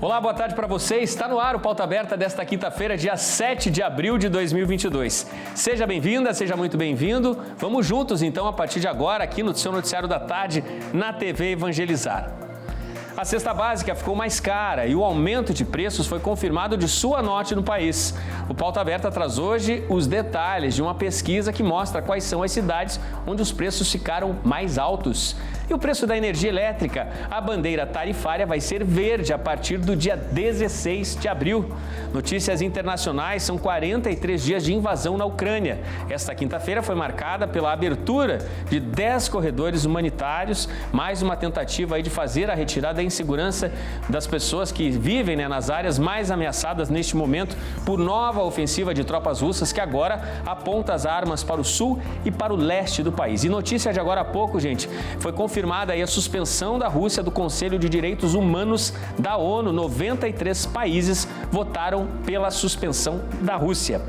Olá, boa tarde para você. Está no ar o Pauta Aberta desta quinta-feira, dia 7 de abril de 2022. Seja bem-vinda, seja muito bem-vindo. Vamos juntos, então, a partir de agora, aqui no seu Noticiário da Tarde, na TV Evangelizar. A cesta básica ficou mais cara e o aumento de preços foi confirmado de sul a norte no país. O Pauta Aberta traz hoje os detalhes de uma pesquisa que mostra quais são as cidades onde os preços ficaram mais altos. E o preço da energia elétrica? A bandeira tarifária vai ser verde a partir do dia 16 de abril. Notícias internacionais: são 43 dias de invasão na Ucrânia. Esta quinta-feira foi marcada pela abertura de 10 corredores humanitários, mais uma tentativa aí de fazer a retirada em segurança das pessoas que vivem nas áreas mais ameaçadas neste momento por nova ofensiva de tropas russas que agora aponta as armas para o sul e para o leste do país. E notícia de agora há pouco, gente, foi confirmada aí a suspensão da Rússia do Conselho de Direitos Humanos da ONU. 93 países votaram pela suspensão da Rússia.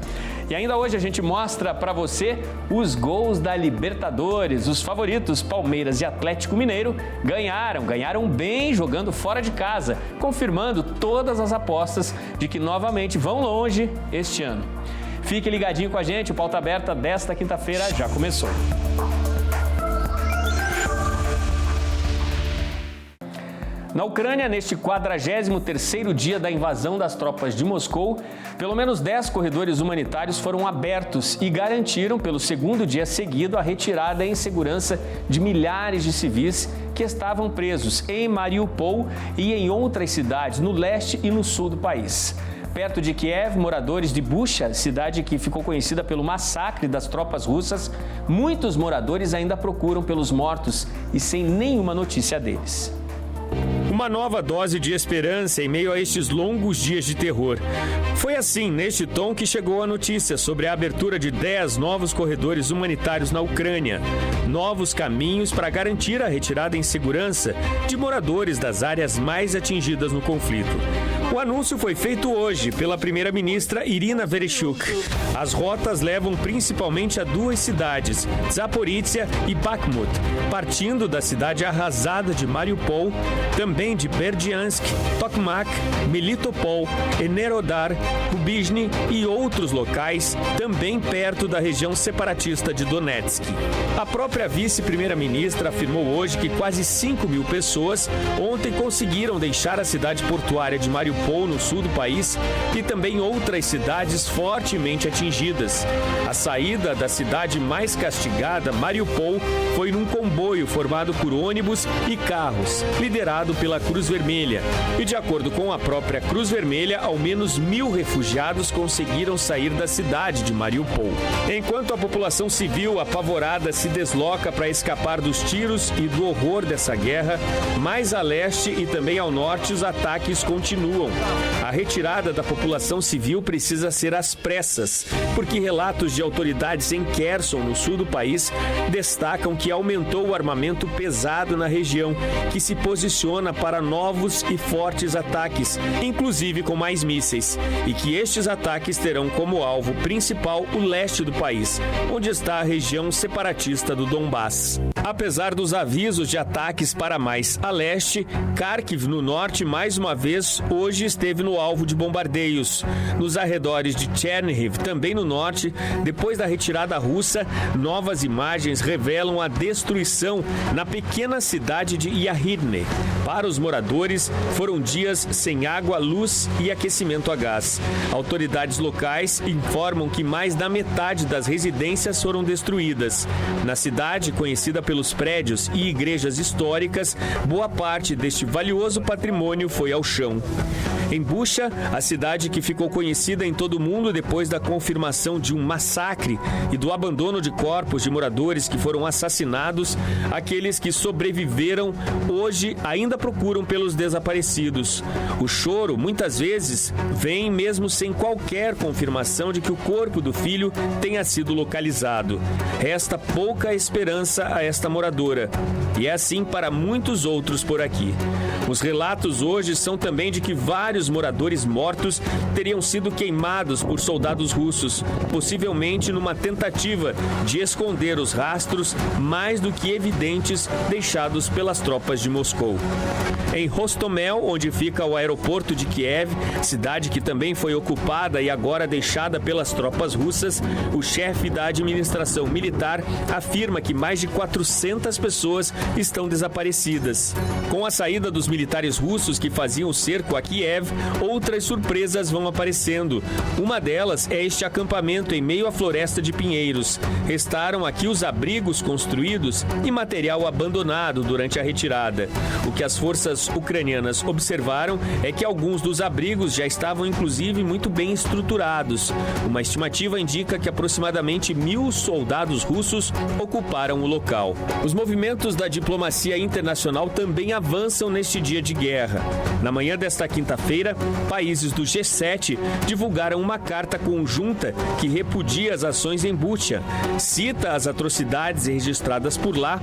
E ainda hoje a gente mostra para você os gols da Libertadores. Os favoritos Palmeiras e Atlético Mineiro ganharam bem jogando fora de casa, confirmando todas as apostas de que novamente vão longe este ano. Fique ligadinho com a gente, o Pauta Aberta desta quinta-feira já começou. Na Ucrânia, neste 43º dia da invasão das tropas de Moscou, pelo menos 10 corredores humanitários foram abertos e garantiram, pelo segundo dia seguido, a retirada em segurança de milhares de civis que estavam presos em Mariupol e em outras cidades no leste e no sul do país. Perto de Kiev, moradores de Bucha, cidade que ficou conhecida pelo massacre das tropas russas, muitos moradores ainda procuram pelos mortos e sem nenhuma notícia deles. Uma nova dose de esperança em meio a estes longos dias de terror. Foi assim, neste tom, que chegou a notícia sobre a abertura de 10 novos corredores humanitários na Ucrânia. Novos caminhos para garantir a retirada em segurança de moradores das áreas mais atingidas no conflito. O anúncio foi feito hoje pela primeira-ministra Irina Vereshchuk. As rotas levam principalmente a duas cidades, Zaporizhia e Bakhmut, partindo da cidade arrasada de Mariupol, também de Berdyansk, Tokmak, Melitopol, Enerodar, Rubizhny e outros locais, também perto da região separatista de Donetsk. A própria vice-primeira-ministra afirmou hoje que quase 5.000 pessoas ontem conseguiram deixar a cidade portuária de Mariupol, no sul do país, e também outras cidades fortemente atingidas. A saída da cidade mais castigada, Mariupol, foi num comboio formado por ônibus e carros, liderado pela Cruz Vermelha. E de acordo com a própria Cruz Vermelha, ao menos 1.000 refugiados conseguiram sair da cidade de Mariupol. Enquanto a população civil apavorada se desloca para escapar dos tiros e do horror dessa guerra, mais a leste e também ao norte os ataques continuam. A retirada da população civil precisa ser às pressas, porque relatos de autoridades em Kherson, no sul do país, destacam que aumentou o armamento pesado na região, que se posiciona para novos e fortes ataques, inclusive com mais mísseis, e que estes ataques terão como alvo principal o leste do país, onde está a região separatista do Donbass. Apesar dos avisos de ataques para mais a leste, Kharkiv, no norte, mais uma vez, hoje esteve no alvo de bombardeios. Nos arredores de Chernihiv, também no norte, depois da retirada russa, novas imagens revelam a destruição na pequena cidade de Yahidne. Para os moradores, foram dias sem água, luz e aquecimento a gás. Autoridades locais informam que mais da metade das residências foram destruídas. Na cidade, conhecida pelos prédios e igrejas históricas, boa parte deste valioso patrimônio foi ao chão. Em Bucha, a cidade que ficou conhecida em todo o mundo depois da confirmação de um massacre e do abandono de corpos de moradores que foram assassinados, aqueles que sobreviveram hoje ainda procuram pelos desaparecidos. O choro, muitas vezes, vem mesmo sem qualquer confirmação de que o corpo do filho tenha sido localizado. Resta pouca esperança a esta moradora. E é assim para muitos outros por aqui. Os relatos hoje são também de que vários vários moradores mortos teriam sido queimados por soldados russos, possivelmente numa tentativa de esconder os rastros mais do que evidentes deixados pelas tropas de Moscou. Em Hostomel, onde fica o aeroporto de Kiev, cidade que também foi ocupada e agora deixada pelas tropas russas, o chefe da administração militar afirma que mais de 400 pessoas estão desaparecidas. Com a saída dos militares russos que faziam o cerco a Kiev, outras surpresas vão aparecendo. Uma delas é este acampamento em meio à floresta de pinheiros. Restaram aqui os abrigos construídos e material abandonado durante a retirada. O que as forças ucranianas observaram é que alguns dos abrigos já estavam inclusive muito bem estruturados. Uma estimativa indica que aproximadamente 1.000 soldados russos ocuparam o local. Os movimentos da diplomacia internacional também avançam neste dia de guerra. Na manhã desta quinta-feira, países do G7 divulgaram uma carta conjunta que repudia as ações em Bucha, cita as atrocidades registradas por lá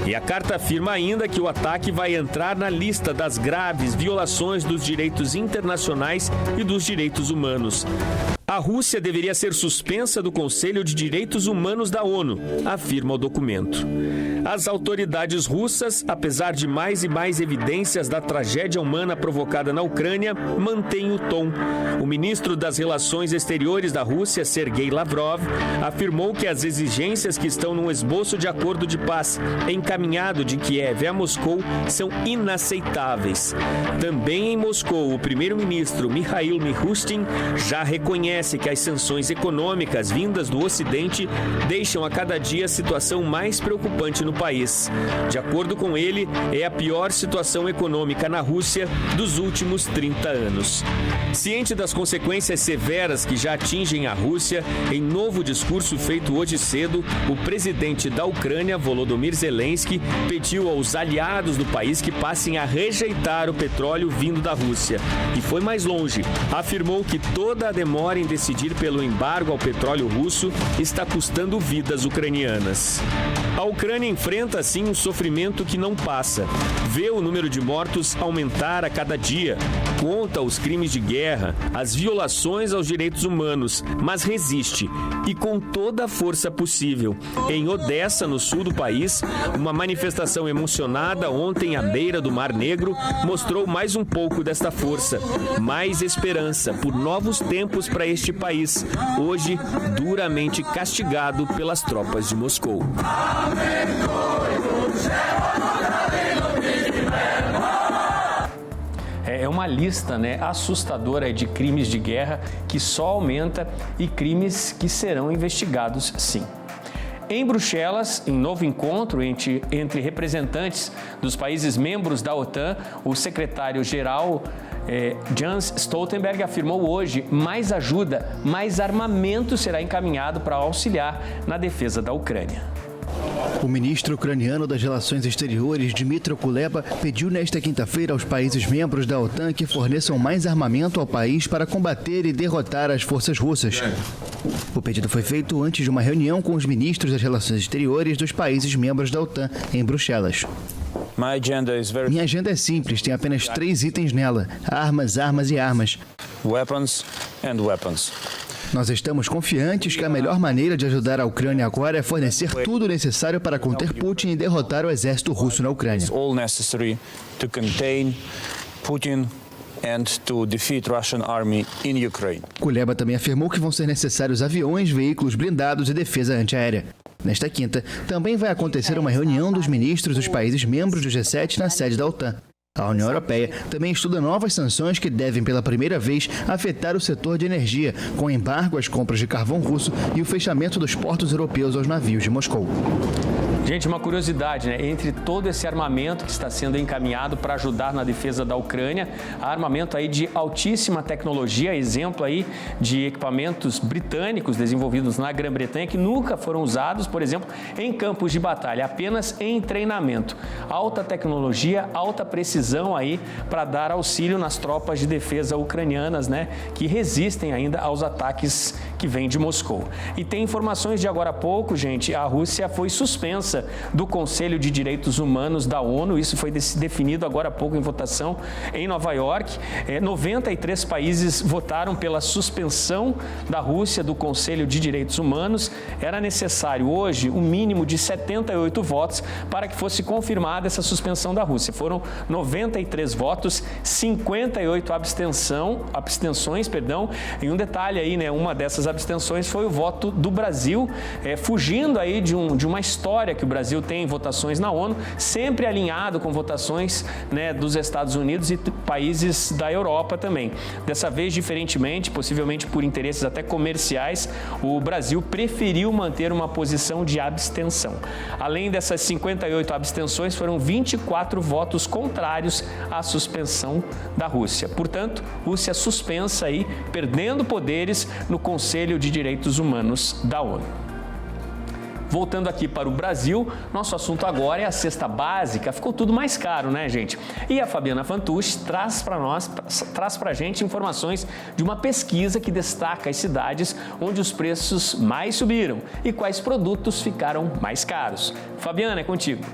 e a carta afirma ainda que o ataque vai entrar na lista das graves violações dos direitos internacionais e dos direitos humanos. A Rússia deveria ser suspensa do Conselho de Direitos Humanos da ONU, afirma o documento. As autoridades russas, apesar de mais e mais evidências da tragédia humana provocada na Ucrânia, mantêm o tom. O ministro das Relações Exteriores da Rússia, Sergei Lavrov, afirmou que as exigências que estão num esboço de acordo de paz encaminhado de Kiev a Moscou são inaceitáveis. Também em Moscou, o primeiro-ministro Mikhail Mishustin já reconhece que as sanções econômicas vindas do Ocidente deixam a cada dia a situação mais preocupante no país. De acordo com ele, é a pior situação econômica na Rússia dos últimos 30 anos. Ciente das consequências severas que já atingem a Rússia, em novo discurso feito hoje cedo, o presidente da Ucrânia, Volodymyr Zelensky, pediu aos aliados do país que passem a rejeitar o petróleo vindo da Rússia. E foi mais longe. Afirmou que toda a demora em decidir pelo embargo ao petróleo russo está custando vidas ucranianas. A Ucrânia enfrenta, assim, um sofrimento que não passa. Vê o número de mortos aumentar a cada dia, conta os crimes de guerra, as violações aos direitos humanos, mas resiste, e com toda a força possível. Em Odessa, no sul do país, uma manifestação emocionada ontem à beira do Mar Negro mostrou mais um pouco desta força, mais esperança por novos tempos para este país, hoje duramente castigado pelas tropas de Moscou. É uma lista, assustadora de crimes de guerra que só aumenta e crimes que serão investigados, sim. Em Bruxelas, em novo encontro entre representantes dos países membros da OTAN, o secretário-geral Jens Stoltenberg afirmou hoje mais ajuda, mais armamento será encaminhado para auxiliar na defesa da Ucrânia. O ministro ucraniano das Relações Exteriores, Dmytro Kuleba, pediu nesta quinta-feira aos países membros da OTAN que forneçam mais armamento ao país para combater e derrotar as forças russas. O pedido foi feito antes de uma reunião com os ministros das Relações Exteriores dos países membros da OTAN, em Bruxelas. Minha agenda é simples, tem apenas 3 itens nela: armas, armas e armas. Weapons and weapons. Nós estamos confiantes que a melhor maneira de ajudar a Ucrânia agora é fornecer tudo o necessário para conter Putin e derrotar o exército russo na Ucrânia. All necessary to contain Putin and to defeat Russian army in Ukraine. Kuleba também afirmou que vão ser necessários aviões, veículos blindados e defesa antiaérea. Nesta quinta, também vai acontecer uma reunião dos ministros dos países membros do G7 na sede da OTAN. A União Europeia também estuda novas sanções que devem pela primeira vez afetar o setor de energia, com embargo às compras de carvão russo e o fechamento dos portos europeus aos navios de Moscou. Gente, uma curiosidade, entre todo esse armamento que está sendo encaminhado para ajudar na defesa da Ucrânia, armamento aí de altíssima tecnologia, exemplo aí de equipamentos britânicos desenvolvidos na Grã-Bretanha que nunca foram usados, por exemplo, em campos de batalha, apenas em treinamento. Alta tecnologia, alta precisão aí para dar auxílio nas tropas de defesa ucranianas, que resistem ainda aos ataques que vem de Moscou. E tem informações de agora há pouco, gente, a Rússia foi suspensa do Conselho de Direitos Humanos da ONU, isso foi definido agora há pouco em votação em Nova York. 93 países votaram pela suspensão da Rússia do Conselho de Direitos Humanos. Era necessário hoje um mínimo de 78 votos para que fosse confirmada essa suspensão da Rússia. Foram 93 votos, 58 abstenções. E um detalhe aí, né? Uma dessas abstenções foi o voto do Brasil, fugindo aí de uma história que o Brasil tem em votações na ONU, sempre alinhado com votações, né, dos Estados Unidos e países da Europa também. Dessa vez, diferentemente, possivelmente por interesses até comerciais, o Brasil preferiu manter uma posição de abstenção. Além dessas 58 abstenções, foram 24 votos contrários à suspensão da Rússia. Portanto, Rússia suspensa aí, perdendo poderes no Conselho de Direitos Humanos da ONU. Voltando aqui para o Brasil, nosso assunto agora é a cesta básica. Ficou tudo mais caro, né, gente? E a Fabiana Fantucci traz para a gente informações de uma pesquisa que destaca as cidades onde os preços mais subiram e quais produtos ficaram mais caros. Fabiana, é contigo.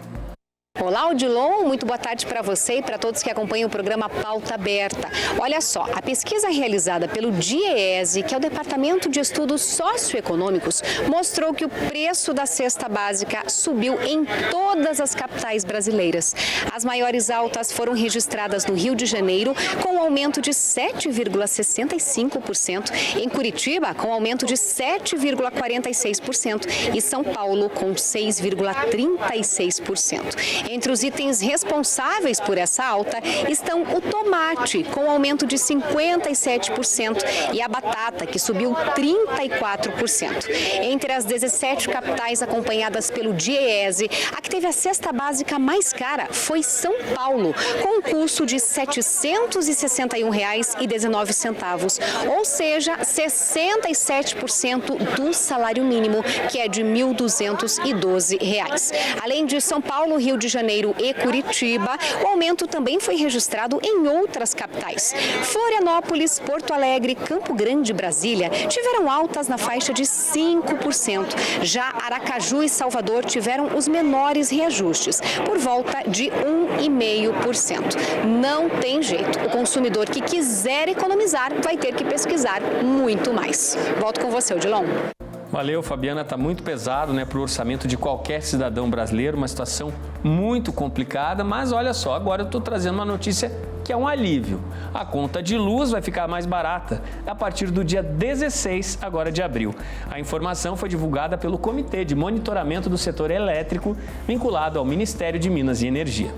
Olá, Odilon, muito boa tarde para você e para todos que acompanham o programa Pauta Aberta. Olha só, a pesquisa realizada pelo DIEESE, que é o Departamento de Estudos Socioeconômicos, mostrou que o preço da cesta básica subiu em todas as capitais brasileiras. As maiores altas foram registradas no Rio de Janeiro, com um aumento de 7,65%, em Curitiba, com um aumento de 7,46% e São Paulo, com 6,36%. Entre os itens responsáveis por essa alta estão o tomate, com aumento de 57%, e a batata, que subiu 34%. Entre as 17 capitais acompanhadas pelo DIEESE, a que teve a cesta básica mais cara foi São Paulo, com um custo de R$ 761,19, ou seja, 67% do salário mínimo, que é de R$ 1.212. Além de São Paulo, Rio de Janeiro e Curitiba, o aumento também foi registrado em outras capitais. Florianópolis, Porto Alegre, Campo Grande e Brasília tiveram altas na faixa de 5%. Já Aracaju e Salvador tiveram os menores reajustes, por volta de 1,5%. Não tem jeito. O consumidor que quiser economizar vai ter que pesquisar muito mais. Volto com você, Odilon. Valeu, Fabiana. Está muito pesado, né, para o orçamento de qualquer cidadão brasileiro, uma situação muito complicada, mas olha só, agora eu estou trazendo uma notícia que é um alívio. A conta de luz vai ficar mais barata a partir do dia 16 agora de abril. A informação foi divulgada pelo Comitê de Monitoramento do Setor Elétrico, vinculado ao Ministério de Minas e Energia.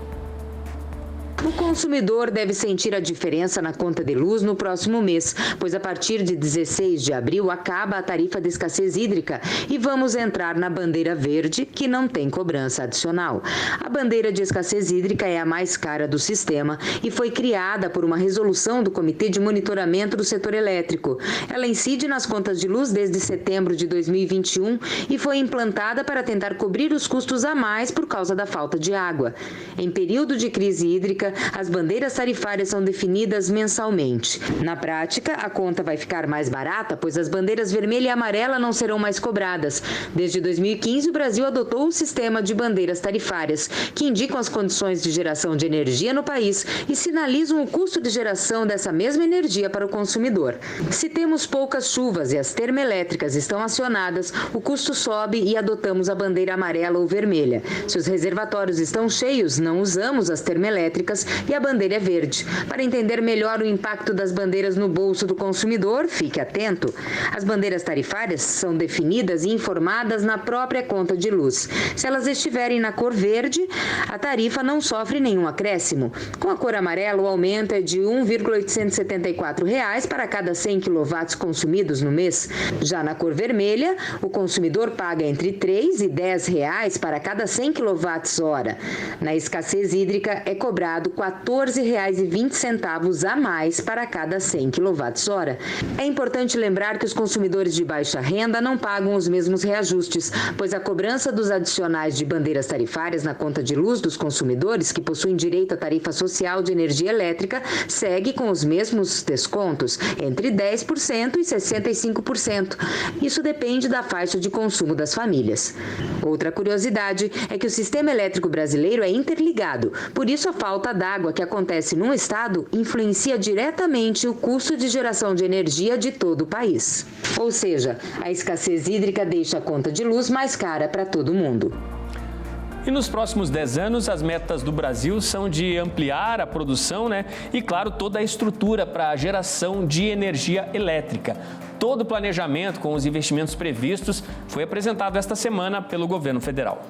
O consumidor deve sentir a diferença na conta de luz no próximo mês, pois a partir de 16 de abril acaba a tarifa de escassez hídrica e vamos entrar na bandeira verde, que não tem cobrança adicional. A bandeira de escassez hídrica é a mais cara do sistema e foi criada por uma resolução do Comitê de Monitoramento do Setor Elétrico. Ela incide nas contas de luz desde setembro de 2021 e foi implantada para tentar cobrir os custos a mais por causa da falta de água. Em período de crise hídrica, as bandeiras tarifárias são definidas mensalmente. Na prática, a conta vai ficar mais barata, pois as bandeiras vermelha e amarela não serão mais cobradas. Desde 2015, o Brasil adotou o sistema de bandeiras tarifárias, que indicam as condições de geração de energia no país e sinalizam o custo de geração dessa mesma energia para o consumidor. Se temos poucas chuvas e as termoelétricas estão acionadas, o custo sobe e adotamos a bandeira amarela ou vermelha. Se os reservatórios estão cheios, não usamos as termoelétricas e a bandeira é verde. Para entender melhor o impacto das bandeiras no bolso do consumidor, fique atento. As bandeiras tarifárias são definidas e informadas na própria conta de luz. Se elas estiverem na cor verde, a tarifa não sofre nenhum acréscimo. Com a cor amarela, o aumento é de R$ 1,874 para cada 100 kW consumidos no mês. Já na cor vermelha, o consumidor paga entre R$ 3 e R$ 10 para cada 100 kWh. Na escassez hídrica, é cobrado R$ 14,20 a mais para cada 100 kWh. É importante lembrar que os consumidores de baixa renda não pagam os mesmos reajustes, pois a cobrança dos adicionais de bandeiras tarifárias na conta de luz dos consumidores que possuem direito à tarifa social de energia elétrica segue com os mesmos descontos, entre 10% e 65%. Isso depende da faixa de consumo das famílias. Outra curiosidade é que o sistema elétrico brasileiro é interligado, por isso a falta d'água que acontece num estado influencia diretamente o custo de geração de energia de todo o país. Ou seja, a escassez hídrica deixa a conta de luz mais cara para todo mundo. E nos próximos 10 anos, as metas do Brasil são de ampliar a produção, e, claro, toda a estrutura para a geração de energia elétrica. Todo o planejamento com os investimentos previstos foi apresentado esta semana pelo governo federal.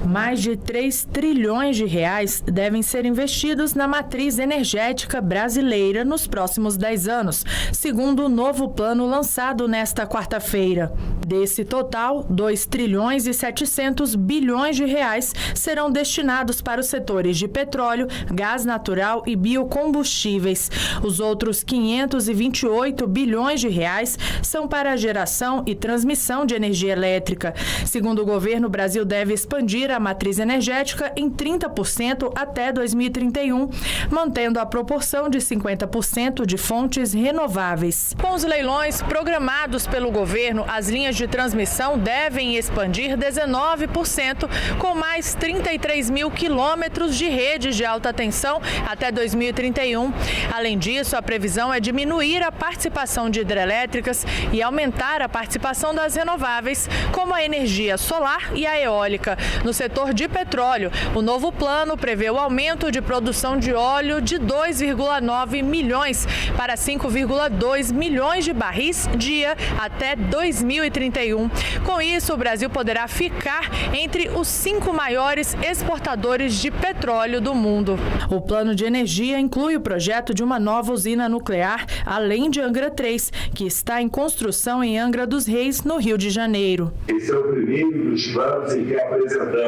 Mais de 3 trilhões de reais devem ser investidos na matriz energética brasileira nos próximos 10 anos, segundo o novo plano lançado nesta quarta-feira. Desse total, 2 trilhões e 700 bilhões de reais serão destinados para os setores de petróleo, gás natural e biocombustíveis. Os outros 528 bilhões de reais são para a geração e transmissão de energia elétrica. Segundo o governo, o Brasil deve expandir a matriz energética em 30% até 2031, mantendo a proporção de 50% de fontes renováveis. Com os leilões programados pelo governo, as linhas de transmissão devem expandir 19%, com mais 33 mil quilômetros de redes de alta tensão até 2031. Além disso, a previsão é diminuir a participação de hidrelétricas e aumentar a participação das renováveis, como a energia solar e a eólica. No setor de petróleo, o novo plano prevê o aumento de produção de óleo de 2,9 milhões para 5,2 milhões de barris dia até 2031. Com isso, o Brasil poderá ficar entre os 5 maiores exportadores de petróleo do mundo. O plano de energia inclui o projeto de uma nova usina nuclear, além de Angra 3, que está em construção em Angra dos Reis, no Rio de Janeiro. Esse é o primeiro dos planos em que apresentamos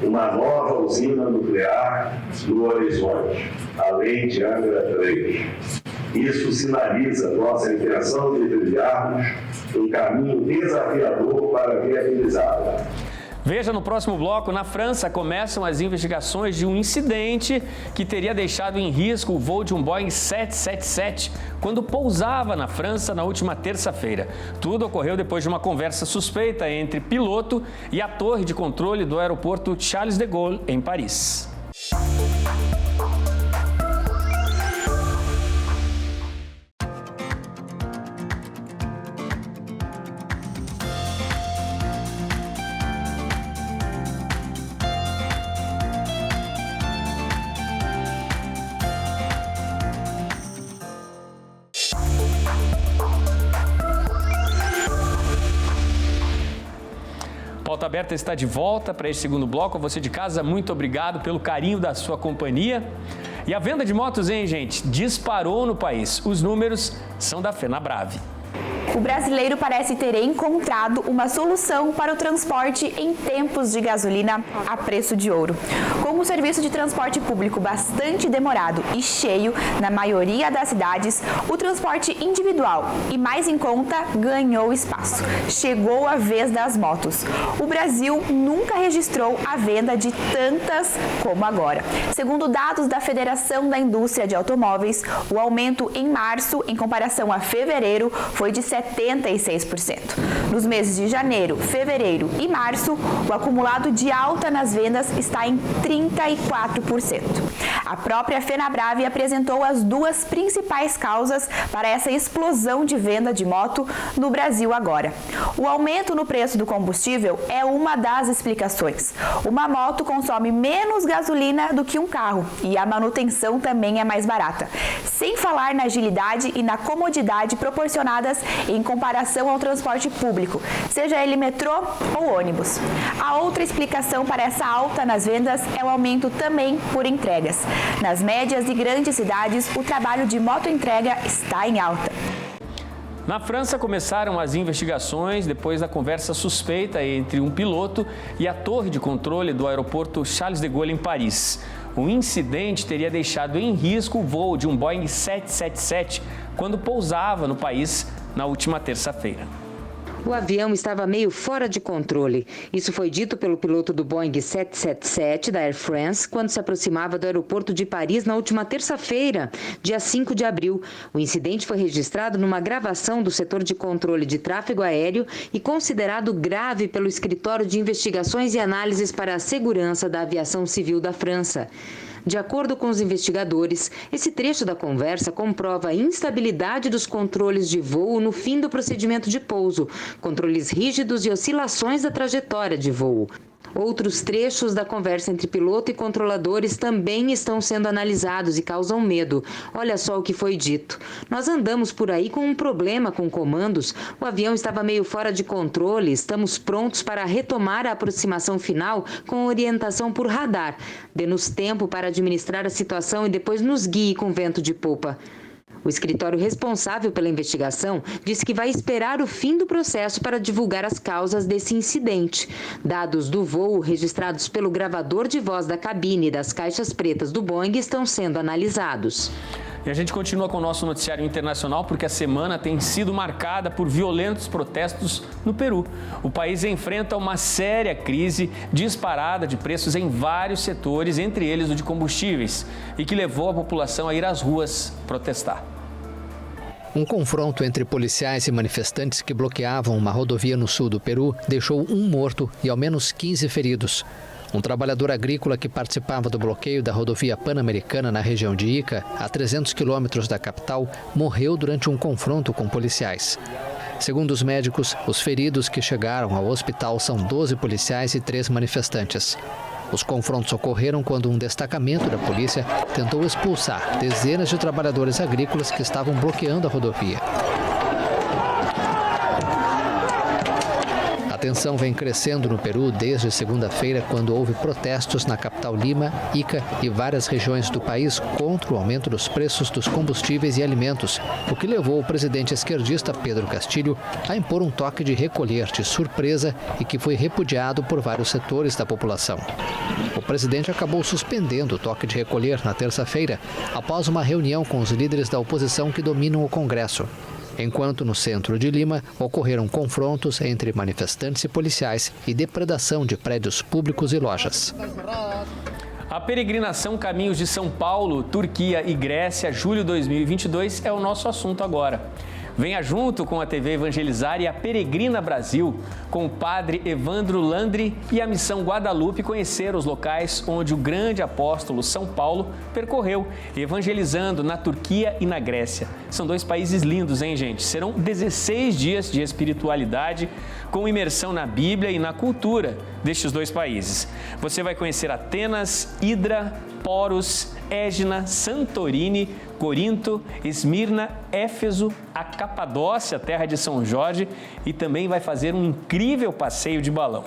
uma nova usina nuclear no horizonte, além de Angra 3. Isso sinaliza nossa intenção de trilharmos um caminho desafiador para viabilizá-la. Veja no próximo bloco, na França começam as investigações de um incidente que teria deixado em risco o voo de um Boeing 777 quando pousava na França na última terça-feira. Tudo ocorreu depois de uma conversa suspeita entre piloto e a torre de controle do aeroporto Charles de Gaulle, em Paris. Pauta Aberta está de volta para este segundo bloco. Você de casa, muito obrigado pelo carinho da sua companhia. E a venda de motos, gente, disparou no país. Os números são da Fenabrave. O brasileiro parece ter encontrado uma solução para o transporte em tempos de gasolina a preço de ouro. Com o serviço de transporte público bastante demorado e cheio na maioria das cidades, o transporte individual e mais em conta ganhou espaço. Chegou a vez das motos. O Brasil nunca registrou a venda de tantas como agora. Segundo dados da Federação da Indústria de Automóveis, o aumento em março, em comparação a fevereiro, foi de 76%. Nos meses de janeiro, fevereiro e março, o acumulado de alta nas vendas está em 34%. A própria Fenabrave apresentou as duas principais causas para essa explosão de venda de moto no Brasil agora. O aumento no preço do combustível é uma das explicações. Uma moto consome menos gasolina do que um carro e a manutenção também é mais barata. Sem falar na agilidade e na comodidade proporcionadas em comparação ao transporte público, seja ele metrô ou ônibus. A outra explicação para essa alta nas vendas é o aumento também por entregas. Nas médias e grandes cidades, o trabalho de motoentrega está em alta. Na França começaram as investigações depois da conversa suspeita entre um piloto e a torre de controle do aeroporto Charles de Gaulle, em Paris. O incidente teria deixado em risco o voo de um Boeing 777 quando pousava no país na última terça-feira. O avião estava meio fora de controle. Isso foi dito pelo piloto do Boeing 777 da Air France quando se aproximava do aeroporto de Paris na última terça-feira, dia 5 de abril. O incidente foi registrado numa gravação do setor de controle de tráfego aéreo e considerado grave pelo Escritório de Investigações e Análises para a Segurança da Aviação Civil da França. De acordo com os investigadores, esse trecho da conversa comprova a instabilidade dos controles de voo no fim do procedimento de pouso, controles rígidos e oscilações da trajetória de voo. Outros trechos da conversa entre piloto e controladores também estão sendo analisados e causam medo. Olha só o que foi dito. Nós andamos por aí com um problema com comandos. O avião estava meio fora de controle. Estamos prontos para retomar a aproximação final com orientação por radar. Dê-nos tempo para administrar a situação e depois nos guie com vento de popa. O escritório responsável pela investigação disse que vai esperar o fim do processo para divulgar as causas desse incidente. Dados do voo registrados pelo gravador de voz da cabine e das caixas pretas do Boeing estão sendo analisados. E a gente continua com o nosso noticiário internacional porque a semana tem sido marcada por violentos protestos no Peru. O país enfrenta uma séria crise disparada de preços em vários setores, entre eles o de combustíveis, e que levou a população a ir às ruas protestar. Um confronto entre policiais e manifestantes que bloqueavam uma rodovia no sul do Peru deixou um morto e ao menos 15 feridos. Um trabalhador agrícola que participava do bloqueio da rodovia Pan-Americana na região de Ica, a 300 quilômetros da capital, morreu durante um confronto com policiais. Segundo os médicos, os feridos que chegaram ao hospital são 12 policiais e 3 manifestantes. Os confrontos ocorreram quando um destacamento da polícia tentou expulsar dezenas de trabalhadores agrícolas que estavam bloqueando a rodovia. A tensão vem crescendo no Peru desde segunda-feira, quando houve protestos na capital Lima, Ica e várias regiões do país contra o aumento dos preços dos combustíveis e alimentos, o que levou o presidente esquerdista Pedro Castilho a impor um toque de recolher de surpresa e que foi repudiado por vários setores da população. O presidente acabou suspendendo o toque de recolher na terça-feira, após uma reunião com os líderes da oposição que dominam o Congresso. Enquanto no centro de Lima ocorreram confrontos entre manifestantes e policiais e depredação de prédios públicos e lojas. A peregrinação Caminhos de São Paulo, Turquia e Grécia, julho 2022, é o nosso assunto agora. Venha junto com a TV Evangelizar e a Peregrina Brasil, com o padre Evandro Landri e a Missão Guadalupe, conhecer os locais onde o grande apóstolo São Paulo percorreu, evangelizando na Turquia e na Grécia. São 2 países lindos, hein, gente? Serão 16 dias de espiritualidade, com imersão na Bíblia e na cultura destes 2 países. Você vai conhecer Atenas, Hidra, Poros, Égina, Santorini, Corinto, Esmirna, Éfeso, a Capadócia, terra de São Jorge, e também vai fazer um incrível passeio de balão.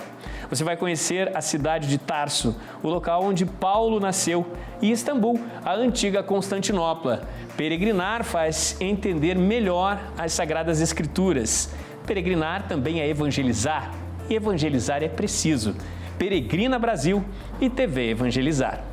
Você vai conhecer a cidade de Tarso, o local onde Paulo nasceu, e Istambul, a antiga Constantinopla. Peregrinar faz entender melhor as Sagradas Escrituras. Peregrinar também é evangelizar, e evangelizar é preciso. Peregrina Brasil e TV Evangelizar.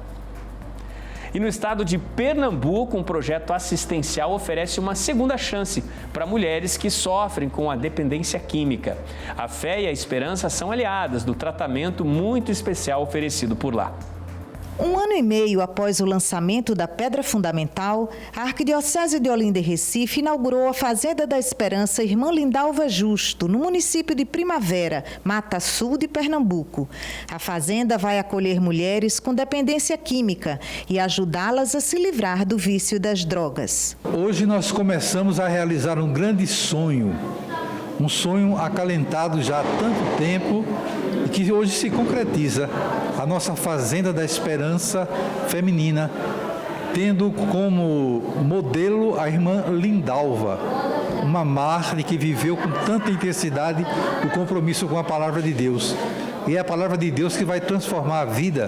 E no estado de Pernambuco, um projeto assistencial oferece uma segunda chance para mulheres que sofrem com a dependência química. A fé e a esperança são aliadas do tratamento muito especial oferecido por lá. 1 ano e meio após o lançamento da Pedra Fundamental, a Arquidiocese de Olinda e Recife inaugurou a Fazenda da Esperança Irmã Lindalva Justo, no município de Primavera, Mata Sul de Pernambuco. A fazenda vai acolher mulheres com dependência química e ajudá-las a se livrar do vício das drogas. Hoje nós começamos a realizar um grande sonho, um sonho acalentado já há tanto tempo e que hoje se concretiza. A nossa Fazenda da Esperança Feminina, tendo como modelo a irmã Lindalva, uma mártir que viveu com tanta intensidade o compromisso com a palavra de Deus. E é a palavra de Deus que vai transformar a vida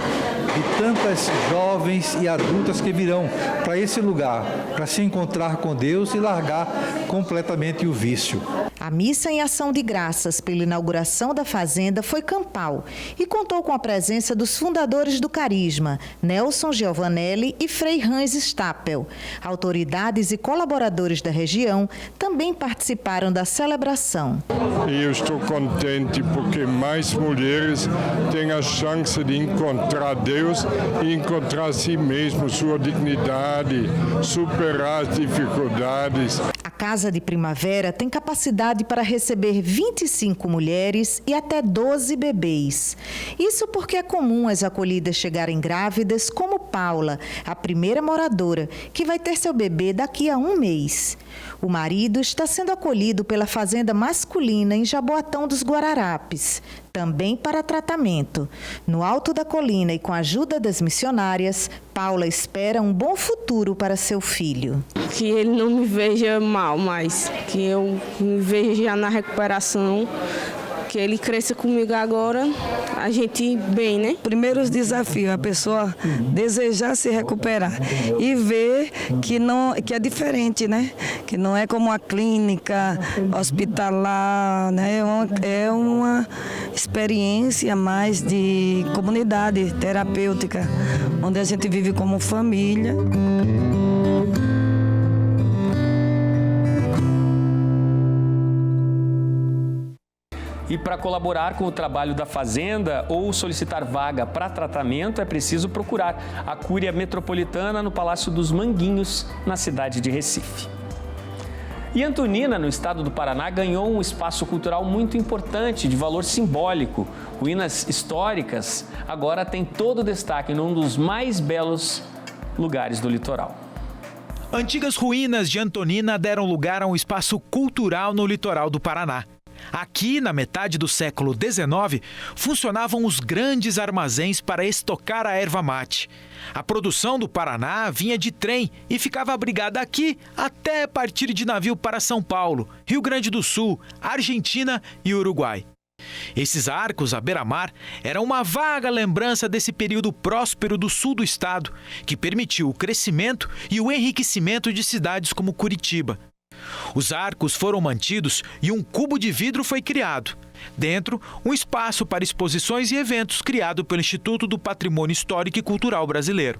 de tantas jovens e adultas que virão para esse lugar, para se encontrar com Deus e largar completamente o vício. A A missa em ação de graças pela inauguração da fazenda foi campal e contou com a presença dos fundadores do Carisma, Nelson Giovanelli e Frei Hans Stapel. Autoridades e colaboradores da região também participaram da celebração. Eu estou contente porque mais mulheres têm a chance de encontrar Deus e encontrar a si mesmo, sua dignidade, superar as dificuldades. A Casa de Primavera tem capacidade para receber 25 mulheres e até 12 bebês. Isso porque é comum as acolhidas chegarem grávidas, como Paula, a primeira moradora, que vai ter seu bebê daqui a 1 mês. O marido está sendo acolhido pela fazenda masculina em Jaboatão dos Guararapes, também para tratamento. No alto da colina e com a ajuda das missionárias, Paula espera um bom futuro para seu filho. Que ele não me veja mal, mas que eu me veja já na recuperação, que ele cresça comigo agora, a gente bem, né? Primeiros desafios, a pessoa desejar se recuperar e ver que é diferente, né? Que não é como a clínica hospitalar, né? É uma experiência mais de comunidade terapêutica, onde a gente vive como família. E para colaborar com o trabalho da Fazenda ou solicitar vaga para tratamento, é preciso procurar a Cúria Metropolitana no Palácio dos Manguinhos, na cidade de Recife. E Antonina, no estado do Paraná, ganhou um espaço cultural muito importante, de valor simbólico. Ruínas históricas agora têm todo o destaque num dos mais belos lugares do litoral. Antigas ruínas de Antonina deram lugar a um espaço cultural no litoral do Paraná. Aqui, na metade do século XIX, funcionavam os grandes armazéns para estocar a erva mate. A produção do Paraná vinha de trem e ficava abrigada aqui até partir de navio para São Paulo, Rio Grande do Sul, Argentina e Uruguai. Esses arcos à beira-mar eram uma vaga lembrança desse período próspero do sul do estado, que permitiu o crescimento e o enriquecimento de cidades como Curitiba. Os arcos foram mantidos e um cubo de vidro foi criado. Dentro, um espaço para exposições e eventos criado pelo Instituto do Patrimônio Histórico e Cultural Brasileiro.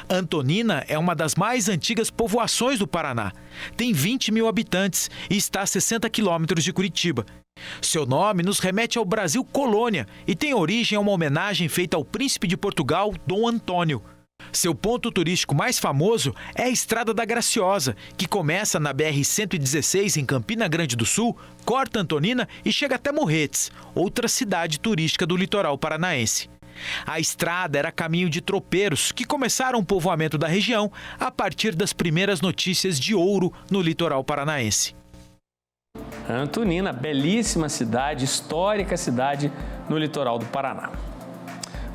Antonina é uma das mais antigas povoações do Paraná. Tem 20 mil habitantes e está a 60 quilômetros de Curitiba. Seu nome nos remete ao Brasil colônia e tem origem a uma homenagem feita ao príncipe de Portugal, Dom Antônio. Seu ponto turístico mais famoso é a Estrada da Graciosa, que começa na BR-116 em Campina Grande do Sul, corta Antonina e chega até Morretes, outra cidade turística do litoral paranaense. A estrada era caminho de tropeiros que começaram o povoamento da região a partir das primeiras notícias de ouro no litoral paranaense. Antonina, belíssima cidade, histórica cidade no litoral do Paraná.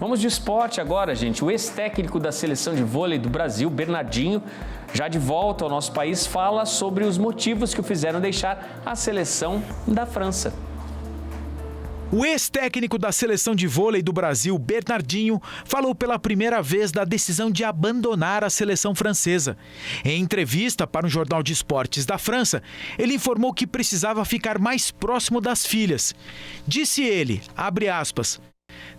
Vamos de esporte agora, gente. O ex-técnico da seleção de vôlei do Brasil, Bernardinho, já de volta ao nosso país, fala sobre os motivos que o fizeram deixar a seleção da França. O ex-técnico da seleção de vôlei do Brasil, Bernardinho, falou pela primeira vez da decisão de abandonar a seleção francesa. Em entrevista para um jornal de esportes da França, ele informou que precisava ficar mais próximo das filhas. Disse ele, abre aspas,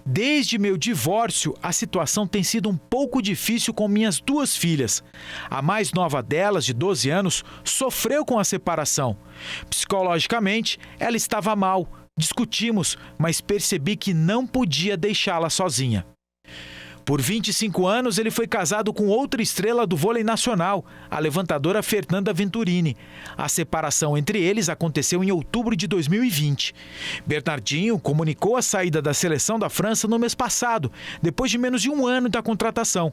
desde meu divórcio, a situação tem sido um pouco difícil com minhas 2 filhas. A mais nova delas, de 12 anos, sofreu com a separação. Psicologicamente, ela estava mal. Discutimos, mas percebi que não podia deixá-la sozinha. Por 25 anos, ele foi casado com outra estrela do vôlei nacional, a levantadora Fernanda Venturini. A separação entre eles aconteceu em outubro de 2020. Bernardinho comunicou a saída da seleção da França no mês passado, depois de menos de 1 ano da contratação.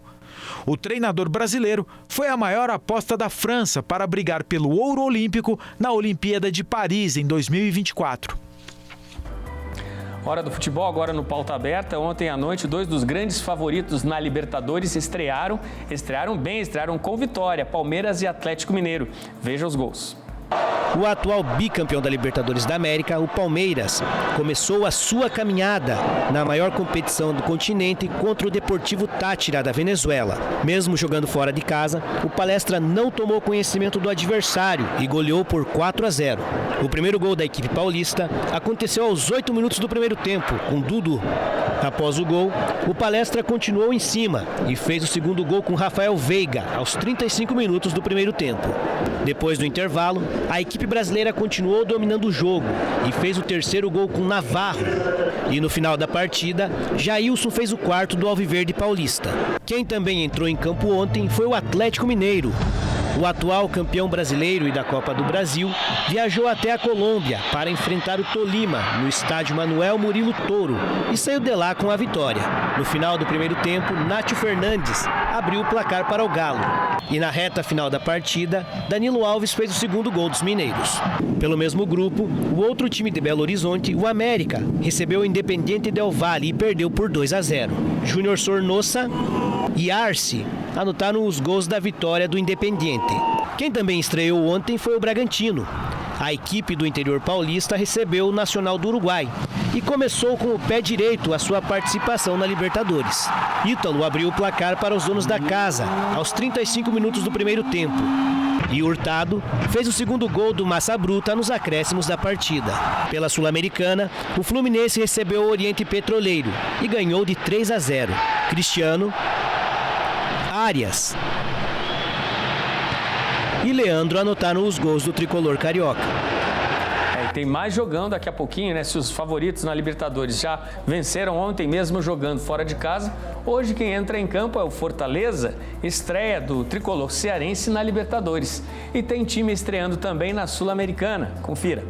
O treinador brasileiro foi a maior aposta da França para brigar pelo ouro olímpico na Olimpíada de Paris em 2024. Hora do futebol agora no Pauta Aberta. Ontem à noite, 2 dos grandes favoritos na Libertadores estrearam com vitória, Palmeiras e Atlético Mineiro. Veja os gols. O atual bicampeão da Libertadores da América, o Palmeiras, começou a sua caminhada na maior competição do continente contra o Deportivo Táchira da Venezuela. Mesmo jogando fora de casa, o Palestra não tomou conhecimento do adversário e goleou por 4-0. O primeiro gol da equipe paulista aconteceu aos 8 minutos do primeiro tempo, com Dudu. Após o gol, o Palestra continuou em cima e fez o segundo gol com Rafael Veiga, aos 35 minutos do primeiro tempo. Depois do intervalo, a equipe brasileira continuou dominando o jogo e fez o terceiro gol com Navarro. E no final da partida, Jailson fez o quarto do Alviverde Paulista. Quem também entrou em campo ontem foi o Atlético Mineiro. O atual campeão brasileiro e da Copa do Brasil viajou até a Colômbia para enfrentar o Tolima no estádio Manuel Murilo Toro e saiu de lá com a vitória. No final do primeiro tempo, Nátio Fernandes abriu o placar para o Galo. E na reta final da partida, Danilo Alves fez o segundo gol dos mineiros. Pelo mesmo grupo, o outro time de Belo Horizonte, o América, recebeu o Independiente Del Valle e perdeu por 2-0. Júnior Sornosa e Arce anotaram os gols da vitória do Independiente. Quem também estreou ontem foi o Bragantino. A equipe do interior paulista recebeu o Nacional do Uruguai e começou com o pé direito a sua participação na Libertadores. Ítalo abriu o placar para os donos da casa, aos 35 minutos do primeiro tempo. E Hurtado fez o segundo gol do Massa Bruta nos acréscimos da partida. Pela Sul-Americana, o Fluminense recebeu o Oriente Petroleiro e ganhou de 3-0. Cristiano, Arias e Leandro anotaram os gols do tricolor carioca. Tem mais jogão daqui a pouquinho, né? Se os favoritos na Libertadores já venceram ontem mesmo jogando fora de casa, hoje quem entra em campo é o Fortaleza, estreia do tricolor cearense na Libertadores. E tem time estreando também na Sul-Americana. Confira.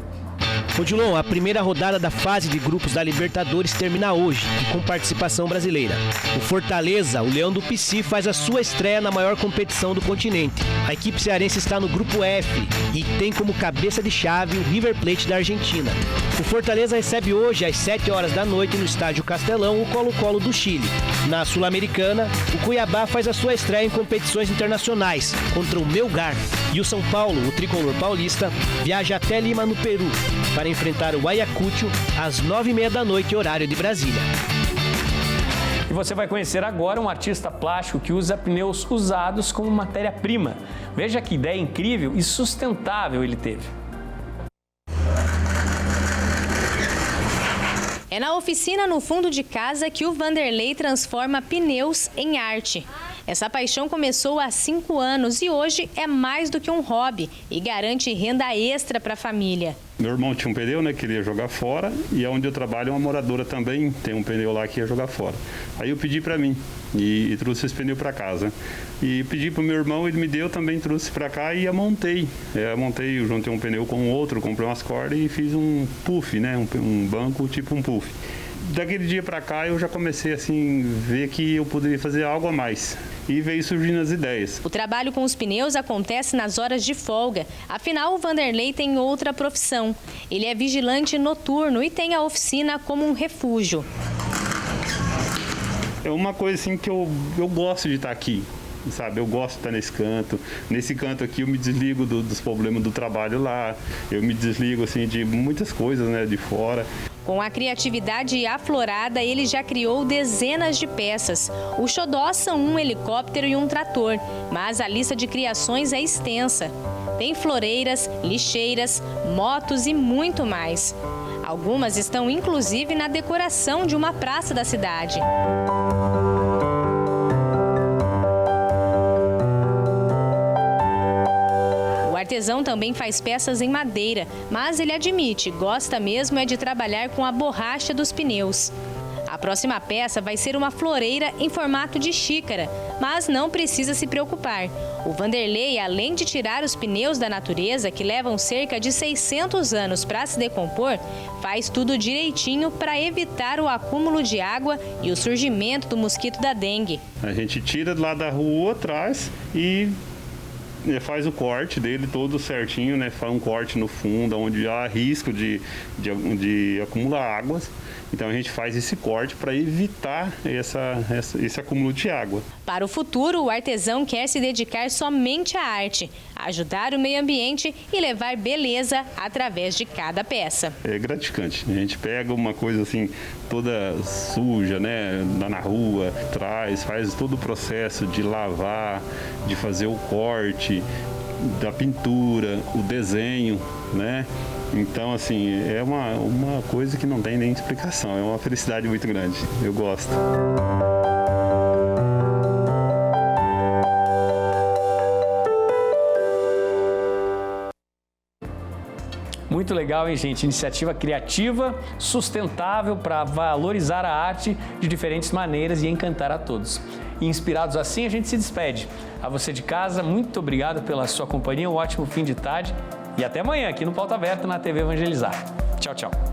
Odilon, a primeira rodada da fase de grupos da Libertadores termina hoje, com participação brasileira. O Fortaleza, o Leão do Pici, faz a sua estreia na maior competição do continente. A equipe cearense está no grupo F e tem como cabeça de chave o River Plate da Argentina. O Fortaleza recebe hoje às 7 horas da noite no estádio Castelão o Colo-Colo do Chile. Na Sul-Americana, o Cuiabá faz a sua estreia em competições internacionais contra o Melgar. E o São Paulo, o tricolor paulista, viaja até Lima, no Peru, para enfrentar o Ayacucho às 9h30 da noite, horário de Brasília. E você vai conhecer agora um artista plástico que usa pneus usados como matéria-prima. Veja que ideia incrível e sustentável ele teve. É na oficina no fundo de casa que o Vanderlei transforma pneus em arte. Essa paixão começou há 5 anos e hoje é mais do que um hobby e garante renda extra para a família. Meu irmão tinha um pneu, né, que ele ia jogar fora, e onde eu trabalho, uma moradora também tem um pneu lá que ia jogar fora. Aí eu pedi para mim e trouxe esse pneu para casa. E pedi para o meu irmão, ele me deu, também trouxe para cá e montei. Eu juntei um pneu com o outro, comprei umas cordas e fiz um puff, né, um banco tipo um puff. Daquele dia para cá eu já comecei assim ver que eu poderia fazer algo a mais e veio surgindo as ideias. O trabalho com os pneus acontece nas horas de folga. Afinal, o Vanderlei tem outra profissão. Ele é vigilante noturno e tem a oficina como um refúgio. É uma coisa assim que eu gosto de estar aqui. Sabe, eu gosto de estar nesse canto. Nesse canto aqui eu me desligo dos problemas do trabalho lá. Eu me desligo assim de muitas coisas, né, de fora. Com a criatividade aflorada, ele já criou dezenas de peças. O xodó são um helicóptero e um trator, mas a lista de criações é extensa. Tem floreiras, lixeiras, motos e muito mais. Algumas estão inclusive na decoração de uma praça da cidade. O artesão também faz peças em madeira, mas ele admite, gosta mesmo é de trabalhar com a borracha dos pneus. A próxima peça vai ser uma floreira em formato de xícara, mas não precisa se preocupar. O Vanderlei, além de tirar os pneus da natureza, que levam cerca de 600 anos para se decompor, faz tudo direitinho para evitar o acúmulo de água e o surgimento do mosquito da dengue. A gente tira lá da rua atrás e faz o corte dele todo certinho, né? Faz um corte no fundo, onde há risco de acumular águas. Então a gente faz esse corte para evitar esse acúmulo de água. Para o futuro, o artesão quer se dedicar somente à arte, ajudar o meio ambiente e levar beleza através de cada peça. É gratificante. A gente pega uma coisa assim toda suja, né, na rua, faz todo o processo de lavar, de fazer o corte, da pintura, o desenho, né? Então, assim, é uma coisa que não tem nem explicação, é uma felicidade muito grande, eu gosto. Muito legal, hein, gente? Iniciativa criativa, sustentável para valorizar a arte de diferentes maneiras e encantar a todos. E inspirados assim, a gente se despede. A você de casa, muito obrigado pela sua companhia, um ótimo fim de tarde e até amanhã aqui no Pauta Aberta na TV Evangelizar. Tchau, tchau.